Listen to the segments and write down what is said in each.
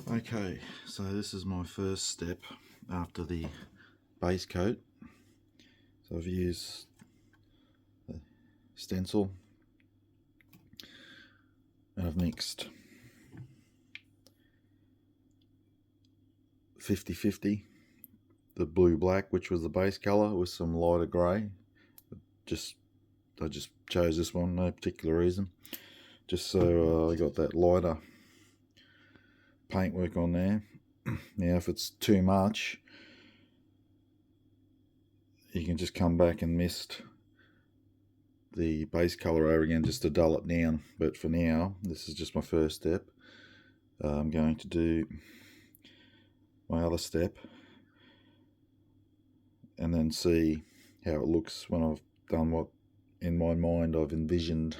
Okay, so this is my first step after the base coat. So I've used the stencil and I've mixed 50-50 the blue black, which was the base colour, with some lighter grey. I just chose this one, no particular reason, just so I got that lighter paintwork on there. Now if it's too much, you can just come back and mist the base colour over again just to dull it down. But for now, this is just my first step. I'm going to do my other step and then see how it looks when I've done what in my mind I've envisioned.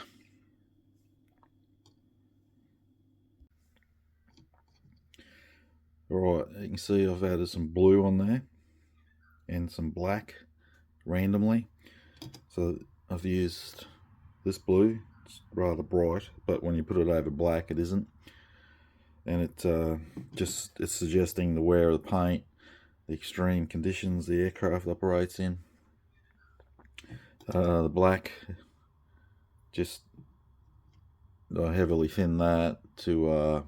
Alright, you can see I've added some blue on there and some black randomly. So I've used this blue. It's rather bright, but when you put it over black it isn't. And it's suggesting the wear of the paint, the extreme conditions the aircraft operates in. The black, just heavily thin that to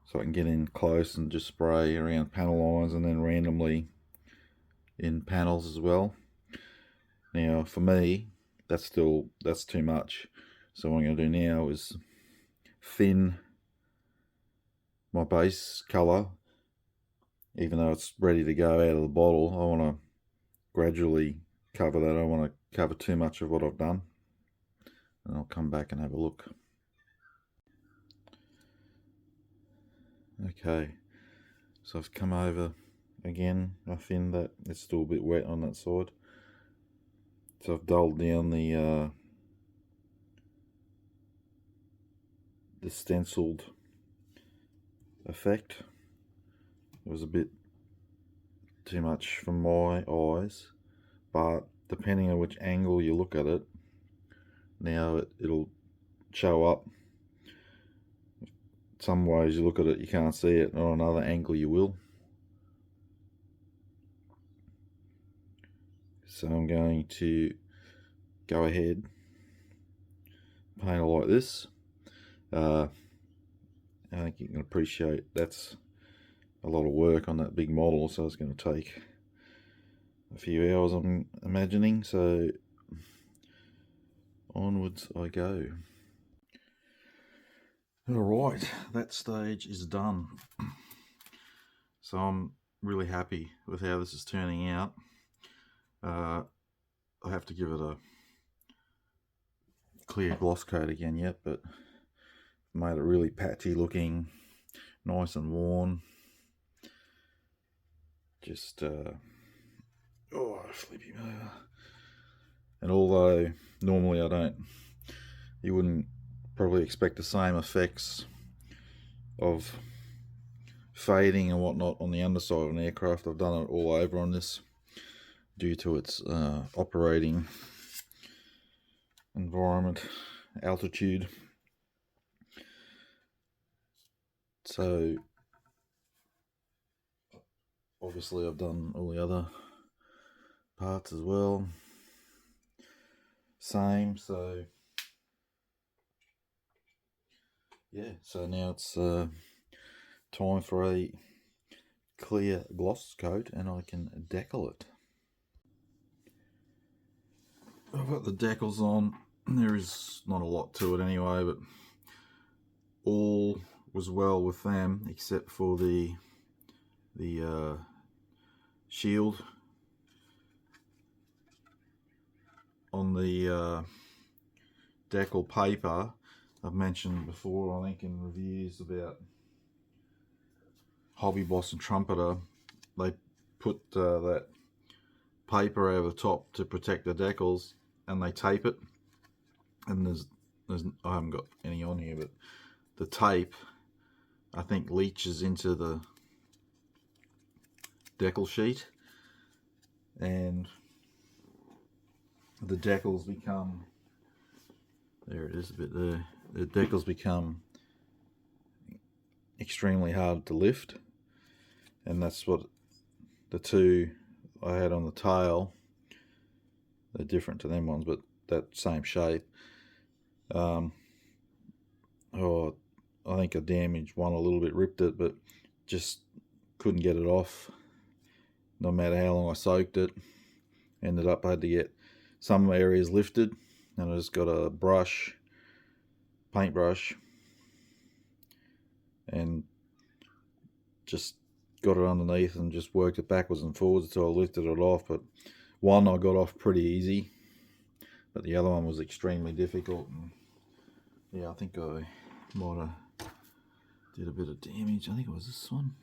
so I can get in close and just spray around panel lines and then randomly in panels as well. Now for me, that's too much. So what I'm going to do now is thin my base colour. Even though it's ready to go out of the bottle, I want to gradually cover that. I don't want to cover too much of what I've done. And I'll come back and have a look. Okay, so I've come over again. I thinned that. It's still a bit wet on that side. So I've dulled down the stenciled effect. It was a bit too much for my eyes, but depending on which angle you look at it, now it'll show up. Some ways you look at it you can't see it, and on another angle you will. So I'm going to go ahead, paint it like this. I think you can appreciate that's a lot of work on that big model, so it's going to take a few hours, I'm imagining. So onwards I go. Alright, that stage is done. So I'm really happy with how this is turning out. I have to give it a clear gloss coat again yet, but made it really patchy looking, nice and worn. Just flippy motor. And although normally you wouldn't probably expect the same effects of fading and whatnot on the underside of an aircraft, I've done it all over on this due to its operating environment, altitude. So obviously I've done all the other parts as well, same. So yeah, so now it's time for a clear gloss coat and I can decal it. I've got the decals on. There is not a lot to it anyway, but all was well with them except for the shield on the decal paper. I've mentioned before, I think in reviews about Hobby Boss and Trumpeter, they put that paper over the top to protect the decals and they tape it, and there's I haven't got any on here, but the tape I think leaches into the decal sheet and the decals become, there it is a bit there, the decals become extremely hard to lift, and that's what the two I had on the tail, they're different to them ones, but that same shape. Oh, I think I damaged one a little bit, ripped it, but just couldn't get it off. No matter how long I soaked it, ended up I had to get some areas lifted, and I just got a brush, paintbrush, and just got it underneath and just worked it backwards and forwards until I lifted it off. But one I got off pretty easy, but the other one was extremely difficult. And yeah, I think I might have did a bit of damage. I think it was this one.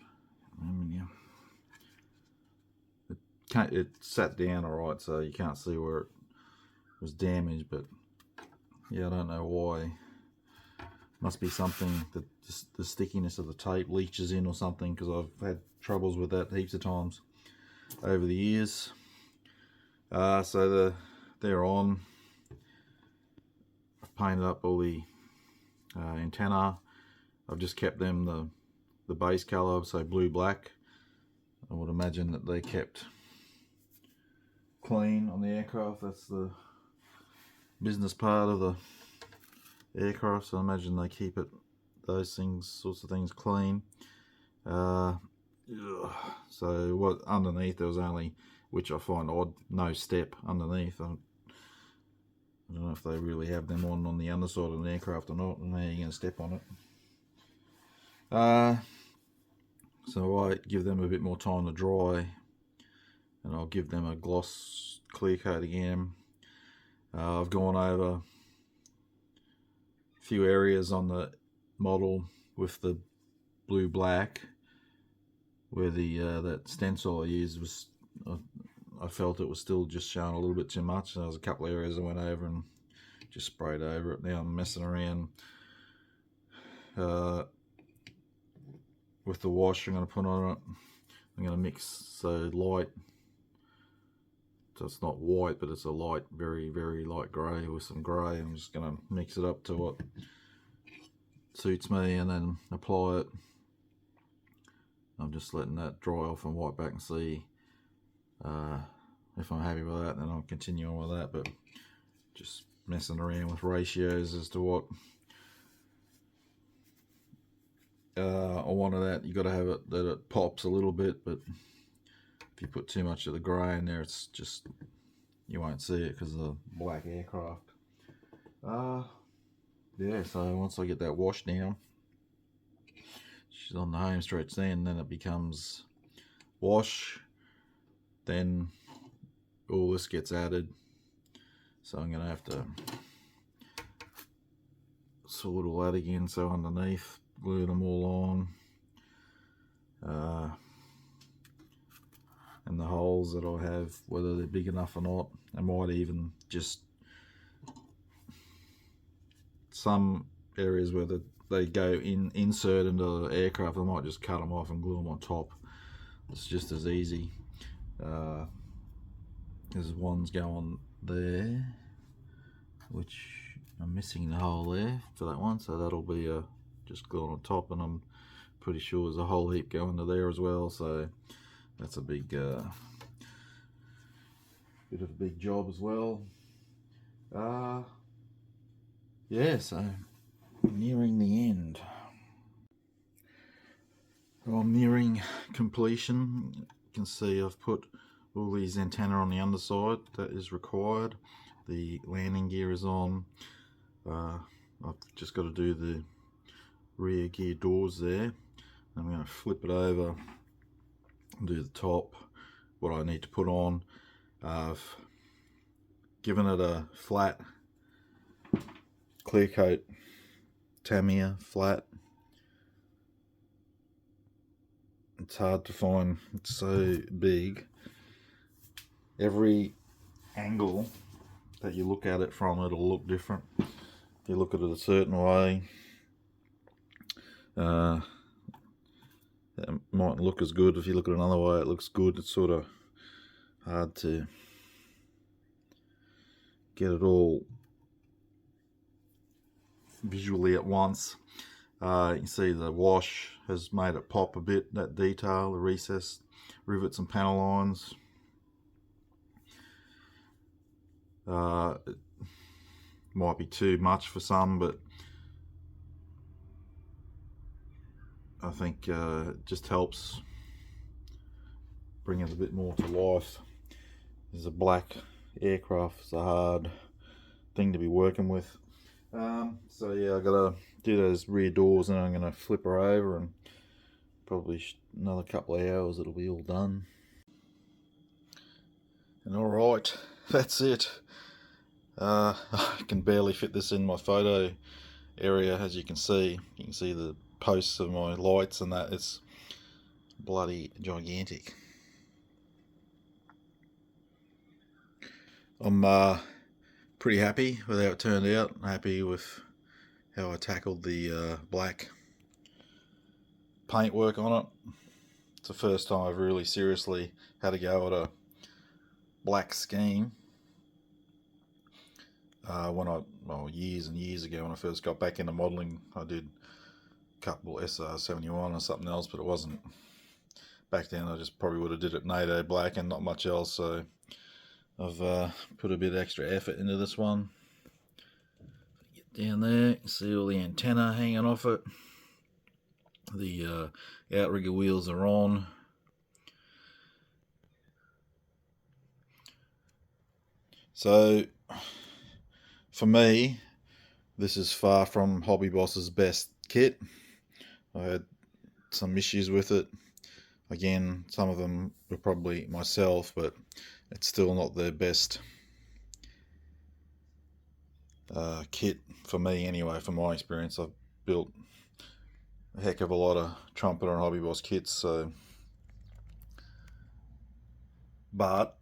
It sat down alright, so you can't see where it was damaged, but yeah, I don't know why. Must be something that the stickiness of the tape leaches in or something, because I've had troubles with that heaps of times over the years. So they're on. I've painted up all the antenna. I've just kept them the base colour, so blue black. I would imagine that they kept clean on the aircraft. That's the business part of the aircraft, so I imagine they keep it, those sorts of things clean. So what underneath there was only, which I find odd, no step underneath. I don't know if they really have them on the underside of an aircraft or not, and how you're going to step on it. So I give them a bit more time to dry, and I'll give them a gloss clear coat again. I've gone over a few areas on the model with the blue black where the that stencil I used was, I felt it was still just showing a little bit too much. There was a couple of areas I went over and just sprayed over it. Now I'm messing around with the wash I'm going to put on it. I'm going to mix so light, so it's not white, but it's a light, very, very light grey with some grey. I'm just going to mix it up to what suits me and then apply it. I'm just letting that dry off and wipe back and see if I'm happy with that, then I'll continue on with that. But just messing around with ratios as to what I wanted that. You got to have it that it pops a little bit, but if you put too much of the grey in there, it's just, you won't see it because of the black aircraft. Yeah, so once I get that wash down, she's on the home stretch then it becomes wash, then all this gets added. So I'm going to have to sort all that again. So underneath, glue them all on. And the holes that I have, whether they're big enough or not, I might even just, some areas where they go insert into the aircraft, I might just cut them off and glue them on top. It's just as easy. There's one's going there, which I'm missing the hole there for that one, so that'll be just glued on top, and I'm pretty sure there's a whole heap going to there as well, so that's a big bit of a big job as well. Yeah, so nearing the end. I'm nearing completion. You can see I've put all these antennae on the underside that is required. The landing gear is on. I've just got to do the rear gear doors there. I'm going to flip it over and do the top, what I need to put on. I've given it a flat clear coat Tamiya flat. It's hard to find, it's so big. Every angle that you look at it from, it'll look different. If you look at it a certain way, it mightn't look as good. If you look at it another way, it looks good. It's sort of hard to get it all visually at once. You can see the wash has made it pop a bit, that detail, the recessed rivets and panel lines. It might be too much for some, but I think it just helps bring it a bit more to life. There's a black aircraft, it's a hard thing to be working with. So yeah, I gotta do those rear doors and I'm gonna flip her over, and probably another couple of hours it'll be all done. And alright, that's it. I can barely fit this in my photo area, as you can see. You can see the posts of my lights and that. It's bloody gigantic. I'm pretty happy with how it turned out. Happy with how I tackled the black paintwork on it. It's the first time I've really seriously had to go at a black scheme. Years and years ago when I first got back into modelling, I did a couple SR71 or something else, but it wasn't. Back then I just probably would have did it NATO black and not much else, so I've put a bit extra effort into this one. Get down there, you can see all the antenna hanging off it. The outrigger wheels are on. So for me, this is far from Hobby Boss's best kit. I had some issues with it. Again, some of them were probably myself, but it's still not their best kit for me anyway. From my experience, I've built a heck of a lot of Trumpeter and Hobby Boss kits, so but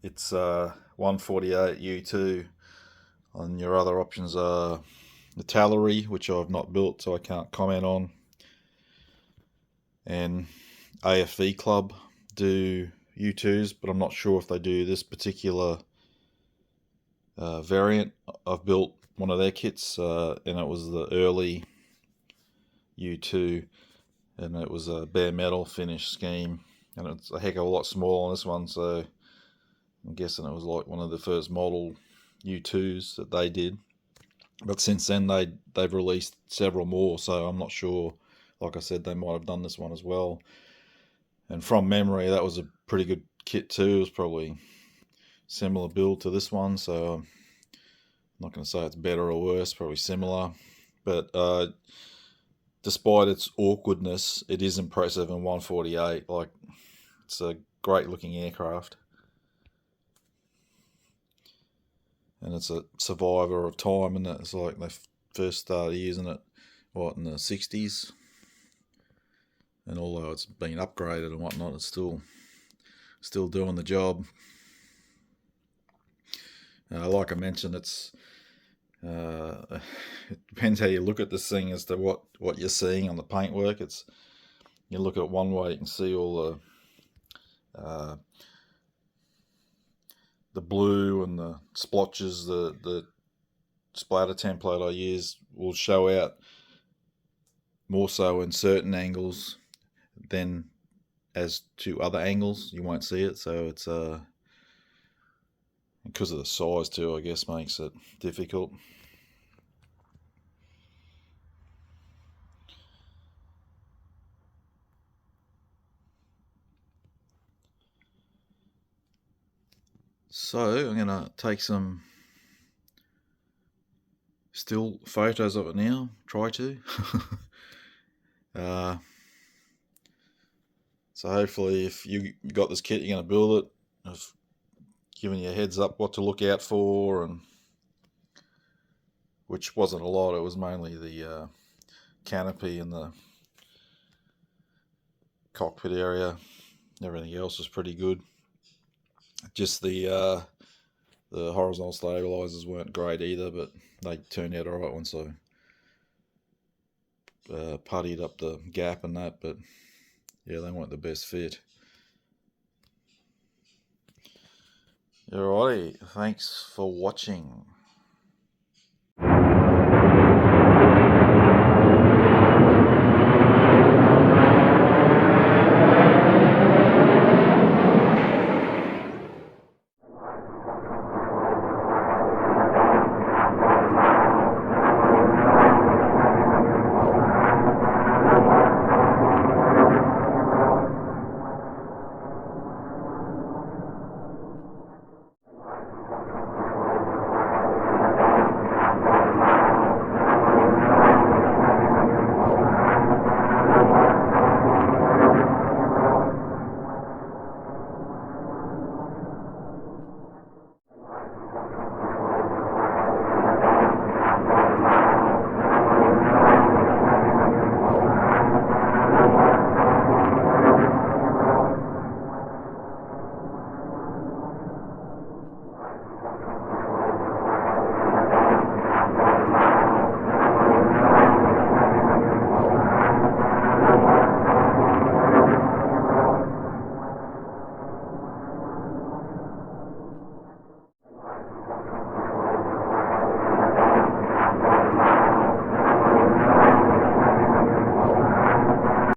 it's 148 U-2, and your other options are the Tallery, which I've not built, so I can't comment on, and AFV Club do U-2s, but I'm not sure if they do this particular variant. I've built one of their kits, and it was the early U-2, and it was a bare metal finish scheme, and it's a heck of a lot smaller on this one, so I'm guessing it was like one of the first model U-2s that they did. But since then they've released several more, so I'm not sure. Like I said, they might have done this one as well. And from memory, that was a pretty good kit too. It was probably similar build to this one, so I'm not going to say it's better or worse, probably similar. But despite its awkwardness, it is impressive in 148. Like, it's a great looking aircraft. And it's a survivor of time, and it's like they first started using it, in the 60s. And although it's been upgraded and whatnot, it's still doing the job. Like I mentioned, it depends how you look at this thing as to what you're seeing on the paintwork. You look at it one way, you can see all the blue and the splotches, the splatter template I use will show out more so in certain angles than as to other angles. You won't see it, so it's because of the size too, I guess, makes it difficult. So I'm gonna take some still photos of it now, try to. So hopefully if you got this kit, you're going to build it. I've given you a heads up what to look out for, and which wasn't a lot. It was mainly the canopy and the cockpit area. Everything else was pretty good. Just the horizontal stabilizers weren't great either, but they turned out alright once I puttied up the gap and that, but yeah, they weren't the best fit. Alrighty, thanks for watching.